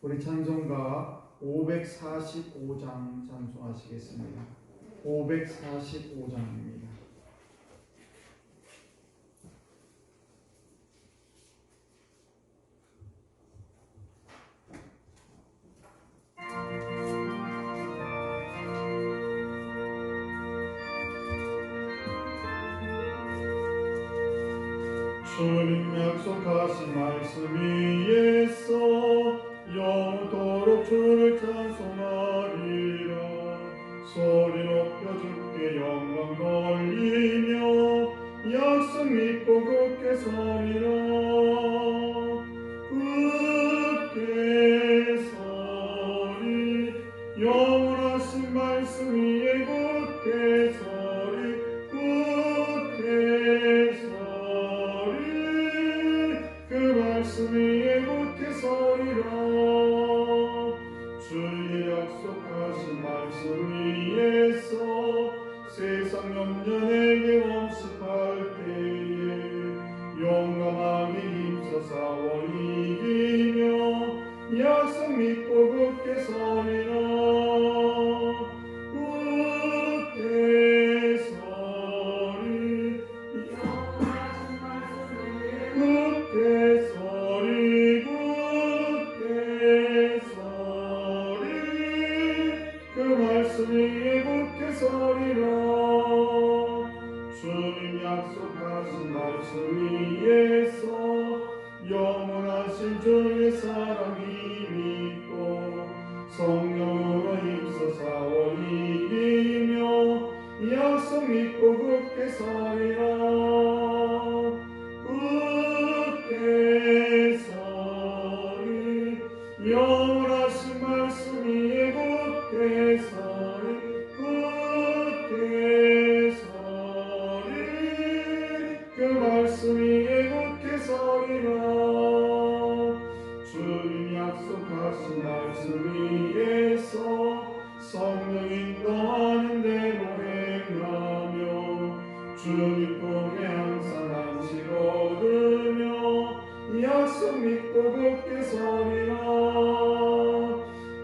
우리 찬송가 545장 찬송하시겠습니다. 545장입니다. 주님 약속하신 말씀 위에서 영원토록 주를 찬송하리라. 소리 높여 주께 영광 돌리며 약속 믿고 굳게 서리라. 굳게 서리 영원하신 말씀 위에 굳게 서리 굳게 서리 그 말씀 위에 굳게 서리라. 주의 약속하신 말씀 위에서 세상 염려내게 원습할 때에 용감하게 힘써 싸워 이기며 약속 믿고 굳게 서리라. 굳게 서리 굳게 서리 굳게 서리 그 말씀 위에 굳게 서리라. 주님 약속하신 말씀 위에서 영원하신 주의 사랑이 믿고 성령으로 힘써 싸워 이기며 약속 믿고 굳게 서리라. 굳게 서리 영원하신 말씀 위에 굳게 서리 굳게 서리 그 말씀 위에 굳게 서리라. 주님 약속하신 말씀 위에서 성령 인도하는 대로 행하며 주님 품에 항상 안식 얻으며 약속 믿고 굳게 서리라.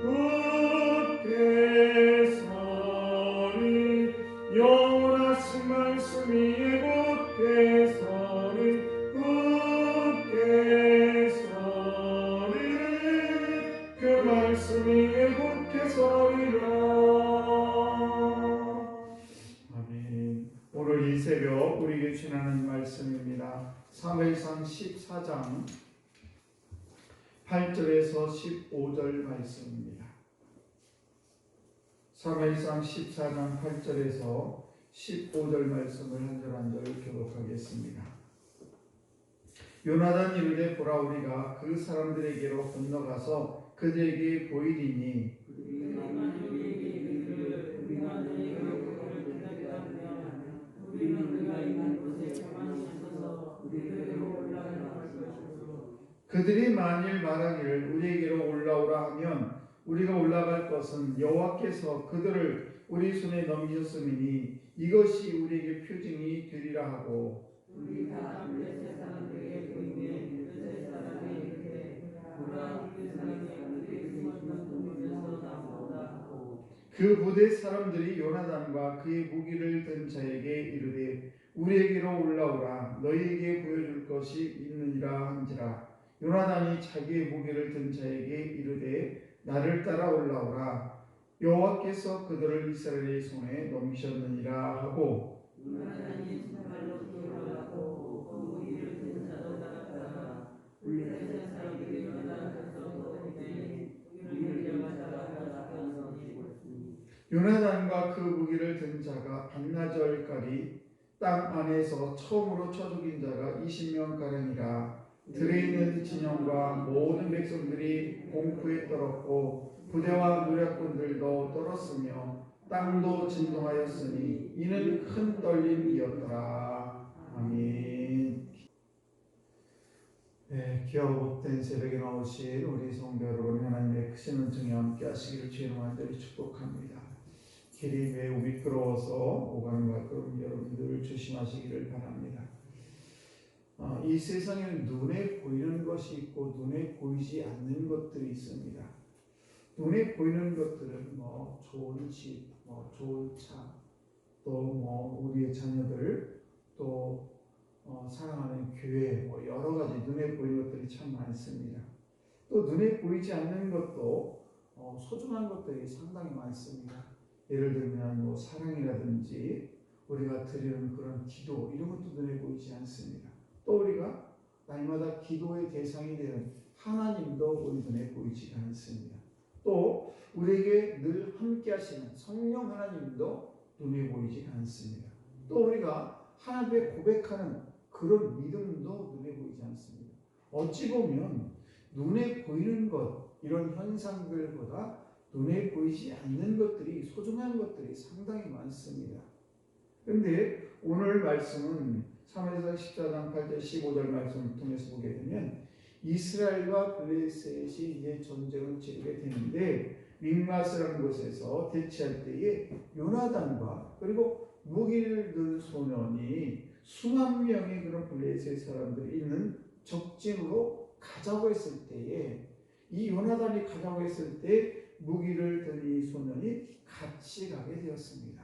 굳게 서리 영원하신 말씀 위에 굳게 서리 굳게 서리 그 말씀 위에 굳게 서리라. 아멘. 오늘 이 새벽 우리에게 주시는 말씀입니다. 사무엘상 14장 8절에서 15절 말씀입니다. 사무엘상 14장 8절에서 15절 말씀을 한 절 한 절 교독하겠습니다. 요나단이 이르되 보라 우리가 그 사람들에게로 건너가서 그들에게 보이리니 그들이 만일 말하기를 우리에게로 올라오라 하면 우리가 올라갈 것은 여호와께서 그들을 우리 손에 넘기셨음이니 이것이 우리에게 표징이 되리라 하고 그 부대 사람들이 요나단과 그의 무기를 든 자에게 이르되 우리에게로 올라오라 너희에게 보여줄 것이 있느니라 한지라. 요나단이 자기의 무기를 든 자에게 이르되 나를 따라 올라오라 여호와께서 그들을 이스라엘의 손에 넘기셨느니라 하고 요나단과 그 무기를 든 자가 반나절까지 땅 안에서 처음으로 쳐 죽인 자가 20명가량이라. 들에 있는 진영과 모든 백성들이 공포에 떨었고 부대와 노략군들도 떨었으며 땅도 진동하였으니 이는 큰 떨림이었더라. 아멘. 네, 귀하고 복된 새벽에 나오신 우리 성도 여러분, 하나님의 크신 은총에 함께 하시기를 주의 간절히 축복합니다. 길이 매우 미끄러워서 오가는 가끔 여러분들 조심하시기를 바랍니다. 이 세상에는 눈에 보이는 것이 있고 눈에 보이지 않는 것들이 있습니다. 눈에 보이는 것들은 뭐 좋은 집, 뭐 좋은 차, 또 뭐 우리의 자녀들, 또 사랑하는 교회, 뭐 여러 가지 눈에 보이는 것들이 참 많습니다. 또 눈에 보이지 않는 것도 소중한 것들이 상당히 많습니다. 예를 들면 뭐 사랑이라든지 우리가 드리는 그런 기도, 이런 것도 눈에 보이지 않습니다. 또 우리가 날마다 기도의 대상이 되는 하나님도 우리 눈에 보이지 않습니다. 또 우리에게 늘 함께 하시는 성령 하나님도 눈에 보이지 않습니다. 또 우리가 하나님 앞에 고백하는 그런 믿음도 눈에 보이지 않습니다. 어찌 보면 눈에 보이는 것, 이런 현상들보다 눈에 보이지 않는 것들이, 소중한 것들이 상당히 많습니다. 그런데 오늘 말씀은 사무엘상 14장 8절 15절 말씀을 통해서 보게 되면 이스라엘과 블레셋이 이제 전쟁을 치르게 되는데 믹마스라는 곳에서 대치할 때에 요나단과 그리고 무기를 든 소년이 수만 명의 그런 블레셋 사람들이 있는 적진으로 가자고 했을 때에 이 요나단이 가자고 했을 때 무기를 든 이 소년이 같이 가게 되었습니다.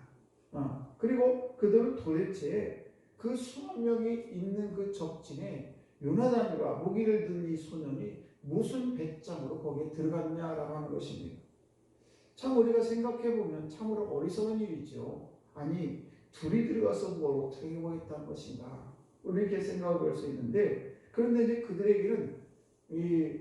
그리고 그들은 도대체 그 수만 명이 있는 그 적진에 요나단과 무기를 든 이 소년이 무슨 배짱으로 거기에 들어갔냐라고 하는 것입니다. 참 우리가 생각해보면 참으로 어리석은 일이죠. 아니 둘이 들어가서 뭘 어떻게 해보겠다는 것인가, 우리 이렇게 생각해 볼 수 있는데, 그런데 이제 그들에게는 이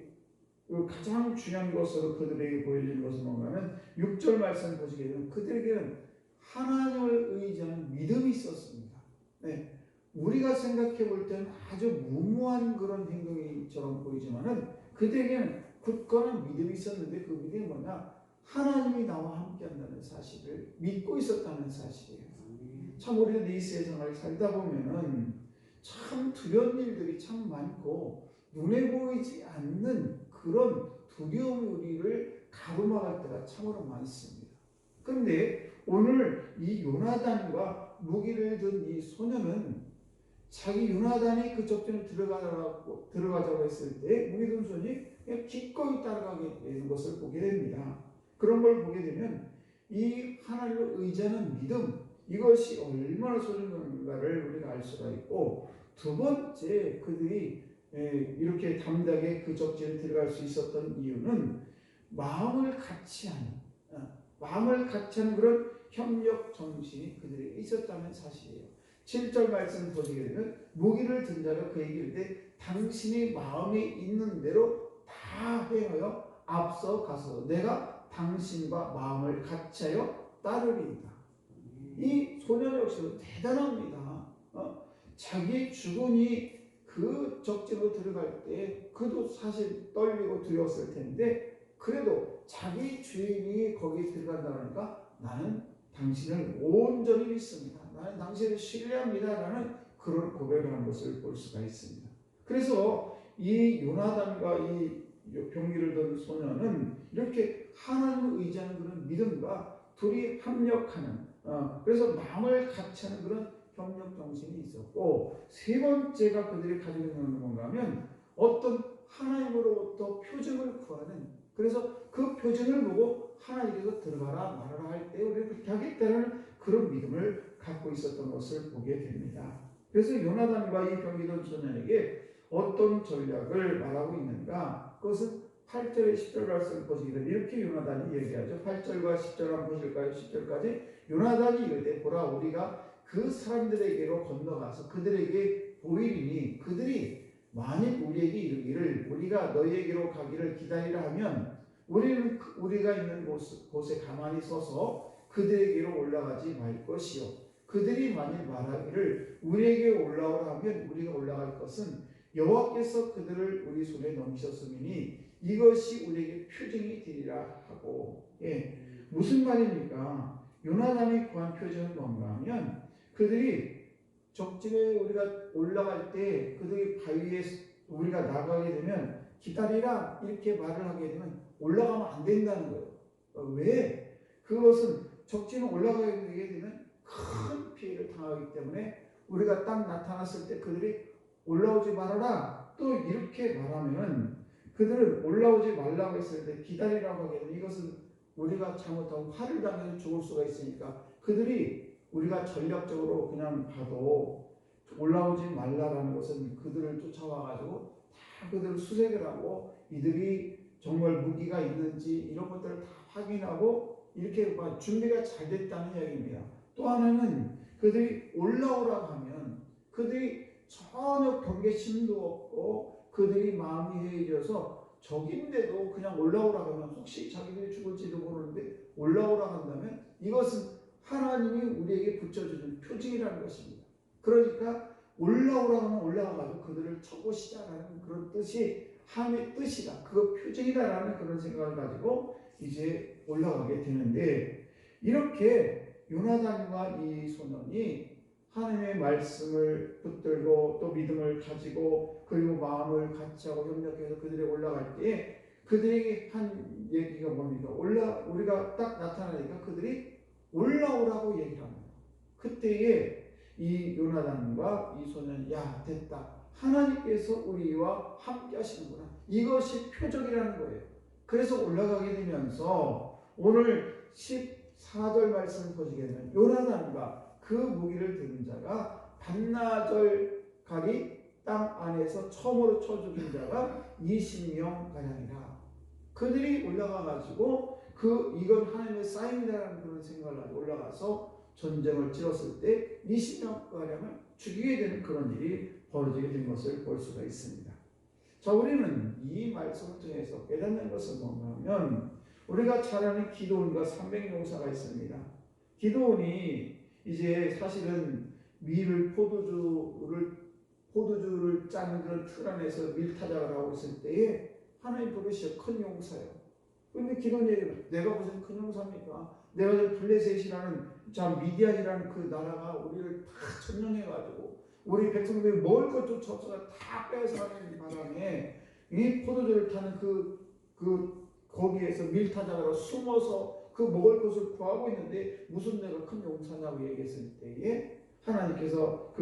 가장 중요한 것으로 그들에게 보여지는 것은 뭔가는 6절 말씀 보시게 되면 그들에게는 하나님을 의지하는 믿음이 있었습니다. 네. 우리가 생각해 볼 때는 아주 무모한 그런 행동처럼 보이지만은 그들에게는 굳건한 믿음이 있었는데, 그 믿음이 뭐냐? 하나님이 나와 함께 한다는 사실을 믿고 있었다는 사실이에요. 참 우리가 이 세상을 살다 보면은 참 두려운 일들이 참 많고 눈에 보이지 않는 그런 두려움이 우리를 가로막을 때가 참으로 많습니다. 그런데 오늘 이 요나단과 무기를 든 이 소년은 자기 요나단이 그 적진에 들어가자고 했을 때 무기 든 소년이 그냥 기꺼이 따라가게 되는 것을 보게 됩니다. 그런 걸 보게 되면 이 하나님을 의지하는 믿음, 이것이 얼마나 소중한가를 우리가 알 수가 있고, 두 번째 그들이 이렇게 담대하게 그 적진에 들어갈 수 있었던 이유는 마음을 같이 하는 그런 협력 정신이 그들에게 있었다는 사실이에요. 7절 말씀 보시게 되면 무기를 든 자가 그에게 이르되 당신이 마음에 있는 대로 다 행하여 앞서 가서 내가 당신과 마음을 같이하여 따르리이다. 이 소년 역시도 대단합니다. 자기 주군이 그 적진으로 들어갈 때 그도 사실 떨리고 두려웠을 텐데, 그래도 자기 주인이 거기에 들어간다니까 나는 당신을 온전히 믿습니다, 나는 당신을 신뢰합니다 라는 그런 고백을 하는 것을 볼 수가 있습니다. 그래서 이 요나단과 이 병기를 든 소년은 이렇게 하나님을 의지하는 그런 믿음과 둘이 합력하는, 그래서 마음을 같이 하는 그런 협력 정신이 있었고, 세 번째가 그들이 가지고 있는 건가 하면 어떤 하나님으로부터 표징을 구하는, 그래서 그 표징을 보고 하나님께서 들어가라 말하라 할 때 우리가 그렇게 하겠다는 그런 믿음을 갖고 있었던 것을 보게 됩니다. 그래서 요나단과 이 병기던 소년에게 어떤 전략을 말하고 있는가, 그것은 8절에 10절 말씀을 보시기를 이렇게 요나단이 얘기하죠. 8절과 10절 한번 보실까요? 10절까지 요나단이 이르되 보라 우리가 그 사람들에게로 건너가서 그들에게 보이리니 그들이 만일 우리에게 이르기를 우리가 너희에게로 가기를 기다리라 하면 우리는 우리가 있는 곳에 가만히 서서 그들에게로 올라가지 말 것이요, 그들이 만일 말하기를 우리에게 올라오라 하면 우리가 올라갈 것은 여호와께서 그들을 우리 손에 넘기셨음이니 이것이 우리에게 표징이 되리라 하고. 무슨 말입니까? 요나단이 구한 표징은 뭔가 하면 그들이 적진에 우리가 올라갈 때 그들이 바위에 우리가 나가게 되면 기다리라 이렇게 말을 하게 되면 올라가면 안 된다는 거예요. 왜? 그것은 적진에 올라가게 되면 큰 피해를 당하기 때문에 우리가 딱 나타났을 때 그들이 올라오지 말아라. 또 이렇게 말하면 그들은 올라오지 말라고 했을 때 기다리라고 하게 되면 이것은 우리가 잘못하면 화를 당해서 죽을 수가 있으니까 그들이 우리가 전략적으로 그냥 봐도 올라오지 말라라는 것은 그들을 쫓아와가지고 다 그들을 수색을 하고 이들이 정말 무기가 있는지 이런 것들을 다 확인하고 이렇게 준비가 잘 됐다는 이야기입니다. 또 하나는 그들이 올라오라고 하면 그들이 전혀 경계심도 없고 그들이 마음이 해이져서 적인데도 그냥 올라오라고 하면 혹시 자기들이 죽을지도 모르는데 올라오라고 한다면 이것은 하나님이 우리에게 붙여주는 표징이라는 것입니다. 그러니까 올라오라고 하면 올라가가지고 그들을 쳐보시자라는 그런 뜻이 하나님의 뜻이다. 그거 표징이다라는 그런 생각을 가지고 이제 올라가게 되는데 이렇게 요나단과 이 소년이 하나님의 말씀을 붙들고 또 믿음을 가지고 그리고 마음을 같이 하고 협력해서 그들이 올라갈 때에 그들에게 한 얘기가 뭡니까? 우리가 딱 나타나니까 그들이 올라오라고 얘기를 합니다. 그때에 이 요나단과 이 소년 야 됐다. 하나님께서 우리와 함께 하시는구나. 이것이 표적이라는 거예요. 그래서 올라가게 되면서 오늘 14절 말씀을 보시게 되면 요나단과 그 무기를 든 자가 반나절 가리 땅 안에서 처음으로 쳐 죽인 자가 20명 가량이라. 그들이 올라가 가지고 이건 하나님의 사인이라는 그런 생각을 가지고 올라가서 전쟁을 치렀을 때 20명 가량을 죽이게 되는 그런 일이 벌어지게 된 것을 볼 수가 있습니다. 자, 우리는 이 말씀을 통해서 깨닫는 것은 뭔가 하면 우리가 잘 아는 기드온과 300용사가 있습니다. 기드온이 이제 사실은 포도주를 짜는 그런 틀 안에서 밀타작을 하고 있을 때에 하나님 부르시어 큰 용사예요. 그런데 기드온이 내가 무슨 큰 용사입니까? 내가 블레셋이라는 미디안이라는 그 나라가 우리를 다 점령해가지고 우리 백성들이 먹을 것조차 없어서 다 빼앗아가는 바람에 이 포도주를 타는 거기에서 밀타작으로 숨어서 그 먹을 것을 구하고 있는데 무슨 내가 큰 용사냐고 얘기했을 때에 하나님께서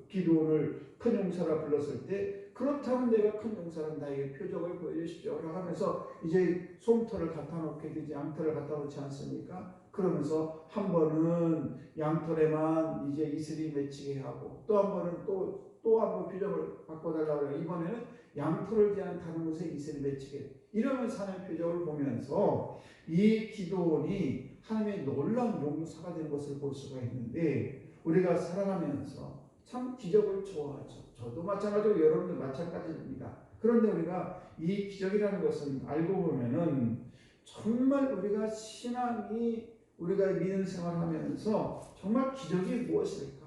기드온을 큰 용사라 불렀을 때 그렇다면 내가 큰 용사는 나에게 표적을 보여주십시오 라고 하면서 이제 솜털을 갖다 놓게 되지 양털을 갖다 놓지 않습니까? 그러면서 한 번은 양털에만 이제 이슬이 맺히게 하고 또 한 번은 또 한 번 표적을 바꿔달라고 해요. 이번에는 양털을 대한 다른 곳에 이슬이 맺히게 이러면서 하는 표적을 보면서 이 기드온이 하나님의 놀라운 용사가 된 것을 볼 수가 있는데 우리가 살아가면서 참 기적을 좋아하죠. 저도 마찬가지고 여러분도 마찬가지입니다. 그런데 우리가 이 기적이라는 것은 알고 보면은 정말 우리가 우리가 믿는 생활하면서 정말 기적이 무엇일까?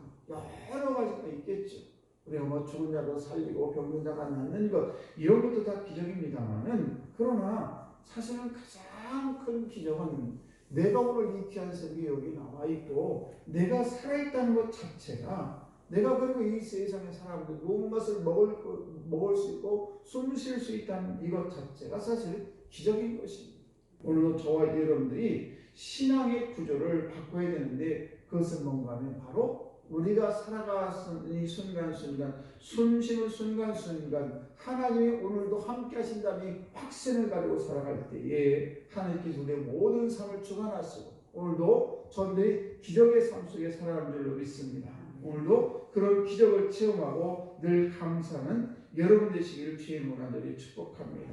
여러 가지가 있겠죠. 우리가 죽은 자도 살리고 병든 자가 낫는 것 이런 것도 다 기적입니다만은 그러나 사실은 가장 큰 기적은 내가 오늘 이 귀한 생이 여기 나와 있고 내가 살아있다는 것 자체가 내가 그리고 이 세상의 사람들 무엇을 먹을 수 있고 숨 쉴 수 있다는 이것 자체가 사실 기적인 것입니다. 오늘도 저와 여러분들이 신앙의 구조를 바꿔야 되는데 그것은 뭔가 하면 바로 우리가 살아가는 이 순간순간 숨 쉬는 순간순간 하나님이 오늘도 함께 하신다는 확신을 가지고 살아갈 때에 하나님께서 우리의 모든 삶을 주관하시고 오늘도 저들이 기적의 삶 속에 살아가는 줄로 믿습니다. 오늘도 그런 기적을 체험하고 늘 감사하는 여러분 되시기를 주의 문안들이 축복합니다.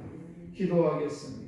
기도하겠습니다.